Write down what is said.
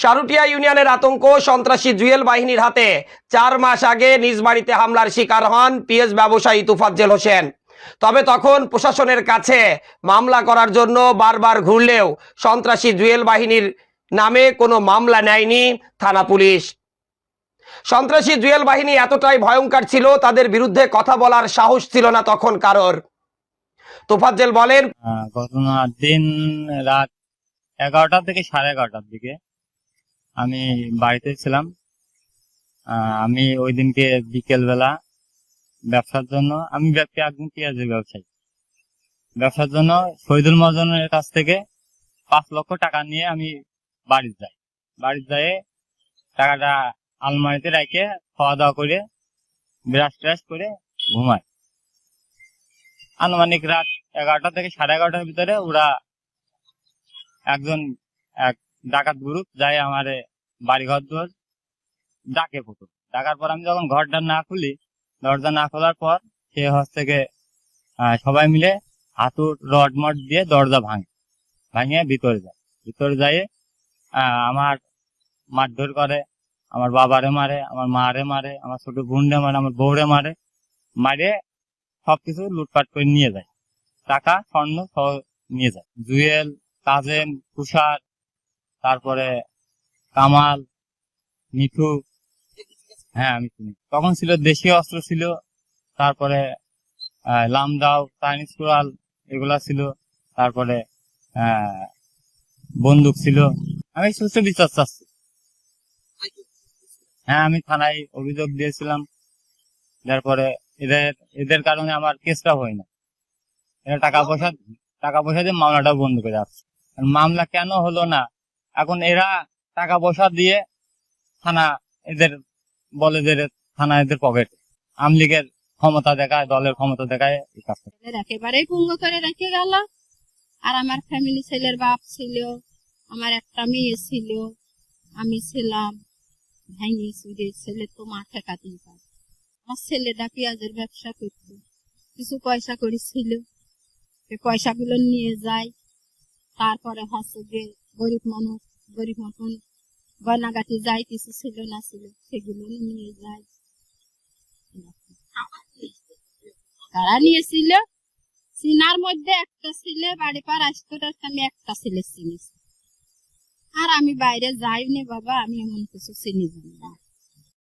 সারুটিয়া ইউনিয়নের আতঙ্ক, সন্ত্রাসী জুয়েল বাহিনীর হাতে 4 মাস আগে নিজ বাড়িতে হামলার শিকার হন পিএস ব্যবসায়ী তোফাজ্জল হোসেন। তবে তখন প্রশাসনের কাছে মামলা করার জন্য বারবার ঘুরলেও সন্ত্রাসী জুয়েল বাহিনীর নামে কোনো মামলা নেয়নি থানা পুলিশ। সন্ত্রাসী জুয়েল বাহিনী এতটাই ভয়ঙ্কর ছিল, তাদের বিরুদ্ধে কথা বলার সাহস ছিল না তখন কারোর। তোফাজ্জল বলেন, ঘটনার দিন রাত 11টা থেকে 11:30টার দিকে আমি বাড়িতে ছিলাম। আমি ওই দিনকে বিকেল বেলা ব্যবসার জন্য, আমি একজন পেঁয়াজের ব্যবসায়ী, ব্যবসার জন্য শহীদুল মহাজনের কাছ থেকে 5 লক্ষ টাকা নিয়ে আমি বাড়িতে যাই টাকাটা আলমারিতে রেখে খাওয়া দাওয়া করে ব্রাশ ট্রাশ করে ঘুমাই। আনুমানিক রাত 11টা থেকে 11:30টার ভিতরে ওরা এক ডাকাত গ্রুপ যায় আমার বাড়িঘর দোর ডাকে পুকুর। ডাকার পর আমি যখন ঘরটা না খুলি, দরজা না খোলার পর সে থেকে সবাই মিলে হাতুর রড মড দিয়ে দরজা ভাঙে ভিতরে যায় আমার মারধর করে, আমার বাবারে মারে, আমার মারে মারে, আমার ছোট বোনরে মারে, আমার বউরে মারে সবকিছু লুটপাট করে নিয়ে যায়, টাকা স্বর্ণ সহ নিয়ে যায়। জুয়েল, কাজেম, তুষার, তারপরে কামাল, মিঠু, হ্যাঁ আমি চিনি। তখন ছিল দেশীয় অস্ত্র ছিল, তারপরে লামদাও, চাইনিজ কুড়াল এগুলা ছিল, তারপরে বন্দুক ছিল। আমি সুস্থ বিচার চাচ্ছি। হ্যাঁ, আমি থানায় অভিযোগ দিয়েছিলাম। তারপরে এদের কারণে আমার কেসটা হয় না। এরা টাকা পয়সা দিয়ে মামলাটা বন্ধ করে আসছে। মামলা কেন হলো না, এখন এরা টাকা পয়সা দিয়ে থানা এদের বলে যে থানা এদের পকেটে, আওয়ামী লীগের ক্ষমতা দেখায়, দলের ক্ষমতা দেখায়। একেবারেই পুঙ্গ করে রেখে গেল। আর আমার ফ্যামিলি, ছেলের বাপ ছিল, আমার একটা মেয়ে ছিল, আমি ছিলাম। ছেলে তো মাঠে কাটিয়ে পারে। আমার ছেলেটা পেঁয়াজের ব্যবসা করত, কিছু পয়সা করেছিল, পয়সাগুলো নিয়ে যায়। তারপরে হচ্ছে যে গরিব মতন গয়নাগাটি যাই কিছু ছিল না ছিল সেগুলো নিয়ে যায়। তারা নিয়েছিল, চিনার মধ্যে একটা ছেলে বাড়ি পার আসতো, আমি একটা ছেলে চিনেছি। আর আমি বাইরে যাইনি বাবা, আমি এমন কিছু চিনি না।